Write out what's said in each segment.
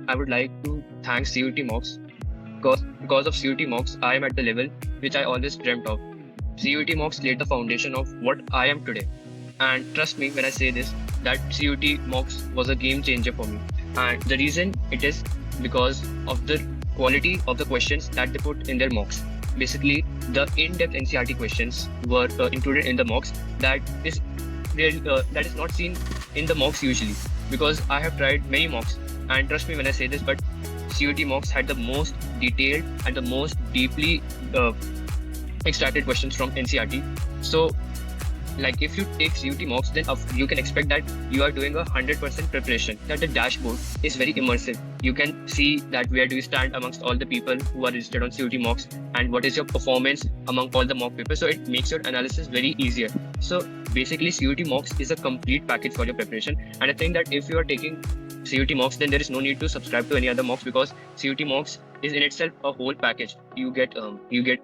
I would like to thank CUT Mocks because of CUT Mocks, I am at the level which I always dreamt of. CUT Mocks laid the foundation of what I am today. And trust me when I say this, that CUT Mocks was a game changer for me. And the reason it is because of the quality of the questions that they put in their mocks. Basically, the in-depth NCERT questions were included in the mocks that is not seen in the mocks usually. Because I have tried many mocks, and trust me when I say this, but CUT mocks had the most detailed and the most deeply extracted questions from NCERT. So, like if you take CUT mocks, then you can expect that you are doing 100% preparation. That the dashboard is very immersive. You can see that where do you stand amongst all the people who are registered on CUT mocks, and what is your performance among all the mock papers. So it makes your analysis very easier. So basically, CUT mocks is a complete package for your preparation. And I think that if you are taking CUT mocks, then there is no need to subscribe to any other mocks, because CUT mocks is in itself a whole package. You get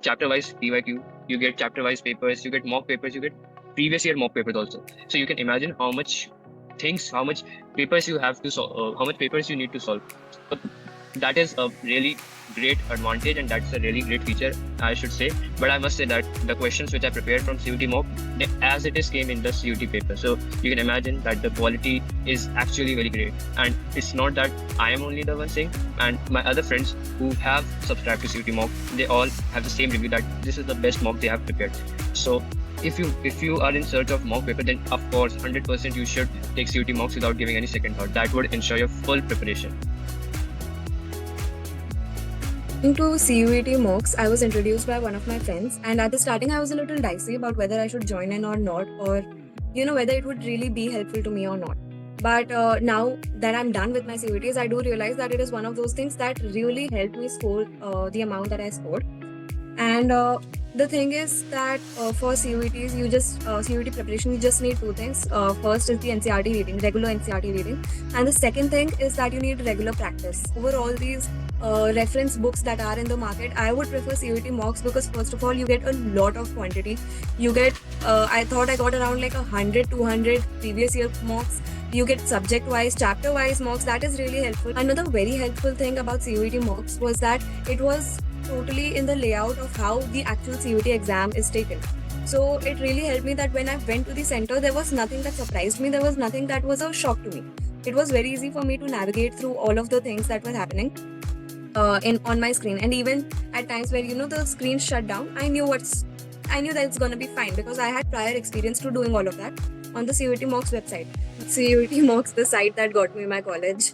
chapter-wise PYQ, you get chapter-wise papers, you get mock papers, you get previous year mock papers also. So you can imagine how much papers you have to solve, how much papers you need to solve. So that is a really great advantage, and that's a really great feature, I should say. But I must say that the questions which I prepared from CUT mock, as it is came in the CUT paper. So you can imagine that the quality is actually very great. And it's not that I am only the one saying, and my other friends who have subscribed to CUT mock, they all have the same review that this is the best mock they have prepared. So if you are in search of mock paper, then of course 100% you should take CUT mocks without giving any second thought. That would ensure your full preparation. Into CUET mocks, I was introduced by one of my friends, and at the starting, I was a little dicey about whether I should join in or not, or whether it would really be helpful to me or not. But now that I'm done with my CUETs, I do realize that it is one of those things that really helped me score the amount that I scored. And the thing is that for CUETs, CUET preparation, you just need two things. First is the NCERT reading, regular NCERT reading, and the second thing is that you need regular practice. Over all these reference books that are in the market, I would prefer CUET mocks because first of all, you get a lot of quantity. You get, I thought I got around like 100, 200 previous year mocks. You get subject-wise, chapter-wise mocks. That is really helpful. Another very helpful thing about CUET mocks was that it was totally in the layout of how the actual CUET exam is taken. So it really helped me that when I went to the center, there was nothing that surprised me. There was nothing that was a shock to me. It was very easy for me to navigate through all of the things that were happening on my screen. And even at times where the screen shut down, I knew that it's gonna be fine because I had prior experience to doing all of that on the CUET mocks website. CUET mocks, the site that got me my college.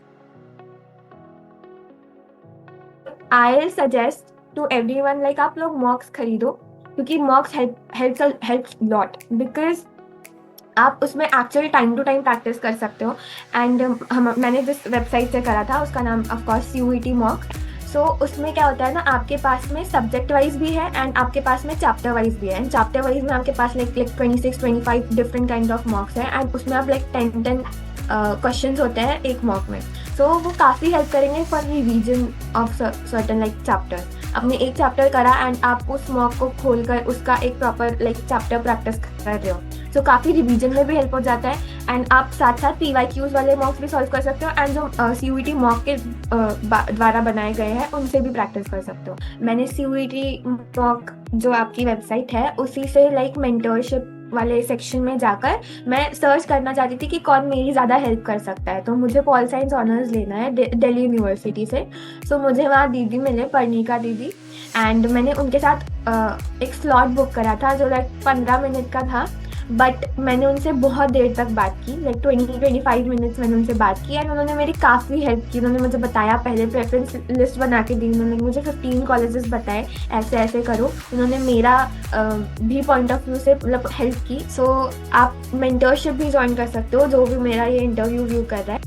I'll suggest to everyone, like, आप लोग mocks खरीदो, क्योंकि mocks helps lot, because आप उसमें actually time to time practice कर सकते हो. And मैंने जिस वेबसाइट से करा था उसका नाम ऑफकोर्स CUET मॉक. सो उसमें क्या होता है ना, आपके पास में सब्जेक्ट वाइज भी है एंड आपके पास में चैप्टर वाइज भी है. एंड चैप्टर वाइज में आपके पास like 26-25 different kind of mocks है, एंड उसमें आप लाइक 10 क्वेश्चंस होते हैं एक मॉक में. सो वो काफ़ी हेल्प करेंगे for revision of certain like chapter. आपने एक चैप्टर करा एंड आप उस मॉक को खोलकर उसका एक प्रॉपर लाइक चैप्टर प्रैक्टिस कर रहे हो. सो काफ़ी रिवीजन में भी हेल्प हो जाता है. एंड आप साथ साथ PYQs वाले मॉक्स भी सॉल्व कर सकते हो, एंड जो CUET मॉक के द्वारा बनाए गए हैं उनसे भी प्रैक्टिस कर सकते हो. मैंने CUET मॉक जो आपकी वेबसाइट है उसी से लाइक मेंटरशिप वाले सेक्शन में जाकर मैं सर्च करना चाहती थी कि कौन मेरी ज़्यादा हेल्प कर सकता है. तो मुझे पॉल साइंस ऑनर्स लेना है दिल्ली यूनिवर्सिटी से. सो मुझे वहाँ दीदी मिले, पर्णिका दीदी, एंड मैंने उनके साथ एक स्लॉट बुक करा था जो लाइक 15 मिनट का था. बट मैंने उनसे बहुत देर तक बात की, लाइक 20-25 मिनट्स मैंने उनसे बात की, एंड उन्होंने मेरी काफ़ी हेल्प की. उन्होंने मुझे बताया, पहले प्रेफरेंस लिस्ट बना के दी. उन्होंने मुझे 15 कॉलेजेस बताए, ऐसे ऐसे करो. उन्होंने मेरा भी पॉइंट ऑफ व्यू से मतलब हेल्प की. सो आप मेंटरशिप भी ज्वाइन कर सकते हो, जो भी मेरा ये इंटरव्यू व्यू कर रहा है.